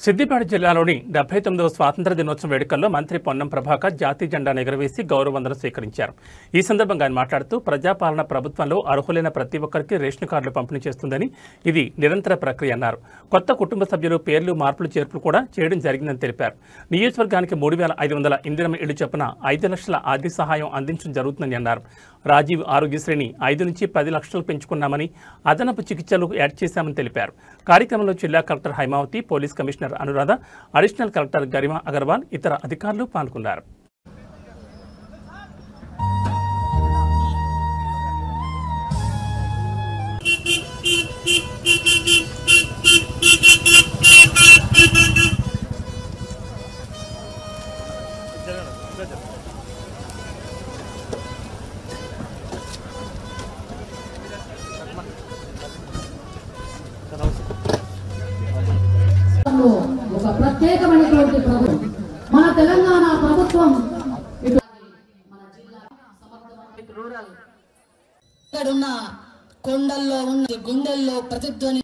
సిద్దిపేట జిల్లాలోని 79వ స్వాతంత్ర దినోత్సవ వేడుకల్లో మంత్రి పొన్నం ప్రభాకర్ జాతీయ జెండాను ఎగురవేసి గౌరవవందనం స్వీకరించారు. ఈ సందర్భంగా ఆయన మాట్లాడుతూ ప్రజాపాలన ప్రభుత్వంలో అర్హులైన ప్రతి ఒక్కరికి రేషన్ కార్డులు పంపిణీ చేస్తుందని, ఇది నిరంతర ప్రక్రియ అన్నారు. కొత్త కుటుంబ సభ్యులు పేర్లు మార్పులు చేర్పులు కూడా చేయడం జరిగిందని తెలిపారు. నియోజకవర్గానికి 3,500 ఇందిరమ్మ ఇళ్లు చొప్పున 5 లక్షల ఆర్థిక సహాయం అందించడం జరుగుతుందని అన్నారు. రాజీవ్ ఆరోగ్యశ్రేణి 5 నుంచి 10 లక్షలు పెంచుకున్నామని, అదనపు చికిత్సలు యాడ్ చేశామని తెలిపారు. కార్యక్రమంలో జిల్లా collector Haimavathi, police commissioner Anuradha, additional collector Garima Agarwal, ఇతర అధికారులు పాల్గొన్నారు. ఒక ప్రత్యేకమైనటువంటి ప్రభుత్వం మన తెలంగాణ ప్రభుత్వం. మన జిల్లా రూరల్ ఇక్కడున్న కొండల్లో ఉన్న గుండెల్లో ప్రతిధ్వని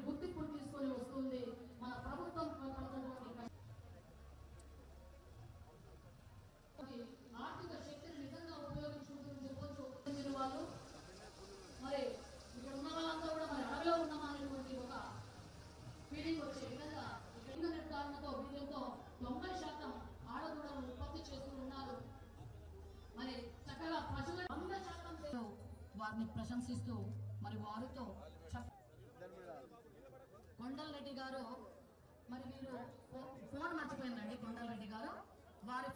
గుర్తింపును తీసుకొని వస్తుంది. మన ప్రభుత్వం ఆర్థిక శక్తిని నిజంగా ఉపయోగించుకుంటుందని చెప్పొచ్చు. వాళ్ళు మరి ఇక్కడ ఉన్న వాళ్ళంతా కూడా మరి అడవిలో ఉన్నామనేటువంటి ఒక ఫీలింగ్ వచ్చే విధంగా ఇక్కడ నిర్ధారణతో వీళ్ళతో 90% ఆడదూడలు ఉత్పత్తి చేస్తూ ఉన్నారు. మరి చక్కగా పశువులు 100% వారిని ప్రశంసిస్తూ మరి వారితో కొండలరెడ్డి గారు, మరి వీరు ఫోన్ మర్చిపోయిందండి. కొండలరెడ్డి గారు వారి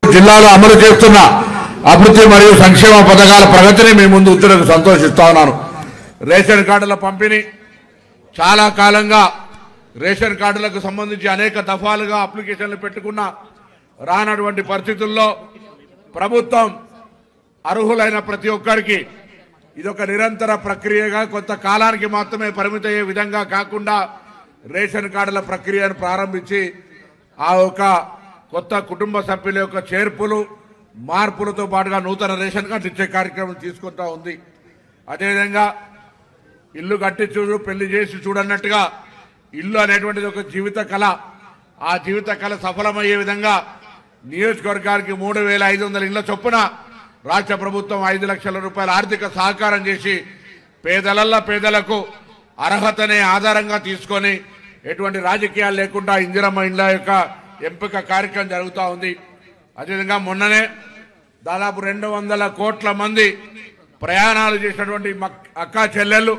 జిల్లాలో అమలు చేస్తున్న అభివృద్ధి మరియు సంక్షేమ పథకాల ప్రగతిని మీ ముందు ఉత్తరకు సంతోషిస్తా ఉన్నాను. రేషన్ కార్డుల పంపిణీ చాలా కాలంగా రేషన్ కార్డులకు సంబంధించి అనేక దఫాలుగా అప్లికేషన్లు పెట్టుకున్న రానటువంటి పరిస్థితుల్లో ప్రభుత్వం అర్హులైన ప్రతి ఒక్కరికి ఇదొక నిరంతర ప్రక్రియగా కొంత కాలానికి మాత్రమే పరిమితయ్యే విధంగా కాకుండా రేషన్ కార్డుల ప్రక్రియను ప్రారంభించి ఆ ఒక కొత్త కుటుంబ సభ్యుల యొక్క చేర్పులు మార్పులతో పాటుగా నూతన రేషన్ కార్డు ఇచ్చే కార్యక్రమం తీసుకుంటా ఉంది. అదేవిధంగా ఇల్లు కట్టి చూడు పెళ్లి చేసి చూడన్నట్టుగా ఇల్లు అనేటువంటిది ఒక జీవిత కళ. ఆ జీవిత కళ సఫలమయ్యే విధంగా నియోజకవర్గానికి 3,500 ఇళ్ల చొప్పున రాష్ట్ర ప్రభుత్వం 5 లక్షల రూపాయల ఆర్థిక సహకారం చేసి పేదలకు అర్హతనే ఆధారంగా తీసుకొని ఎటువంటి రాజకీయాలు లేకుండా ఇందిరమ్మ ఇళ్ల యొక్క ఎంపిక కార్యక్రమం జరుగుతూ ఉంది. అదేవిధంగా మొన్ననే దాదాపు 200 కోట్ల మంది ప్రయాణాలు చేసినటువంటి అక్కా చెల్లెళ్ళు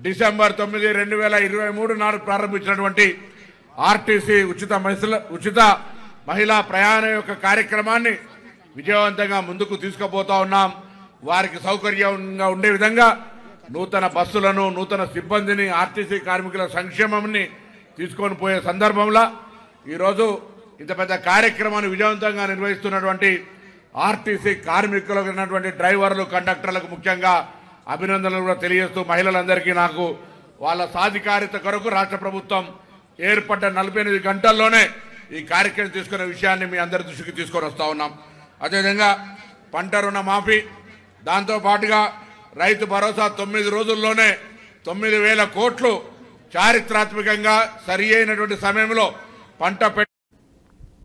డిసెంబర్ 9, 2023 నాడు ప్రారంభించినటువంటి ఆర్టీసీ ఉచిత మహిళా ప్రయాణం యొక్క కార్యక్రమాన్ని విజయవంతంగా ముందుకు తీసుకుపోతా ఉన్నాం. వారికి సౌకర్యంగా ఉండే విధంగా నూతన బస్సులను, నూతన సిబ్బందిని, ఆర్టీసీ కార్మికుల సంక్షేమాన్ని తీసుకొని పోయే సందర్భంలో ఈరోజు ఇంత పెద్ద కార్యక్రమాన్ని విజయవంతంగా నిర్వహిస్తున్నటువంటి ఆర్టీసీ కార్మికులకు ఉన్నటువంటి డ్రైవర్లు, కండక్టర్లకు ముఖ్యంగా అభినందనలు కూడా తెలియజేస్తూ మహిళలందరికీ నాకు వాళ్ళ సాధికారిత కొరకు రాష్ట్ర ప్రభుత్వం ఏర్పడ్డ 48 గంటల్లోనే ఈ కార్యక్రమం తీసుకునే విషయాన్ని మీ అందరి దృష్టికి తీసుకొని వస్తూ ఉన్నాం. అదేవిధంగా పంట రుణ మాఫీ, దాంతోపాటుగా రైతు భరోసా 9 రోజుల్లోనే 9,000 కోట్లు చారిత్రాత్మకంగా సరి అయినటువంటి సమయంలో పంట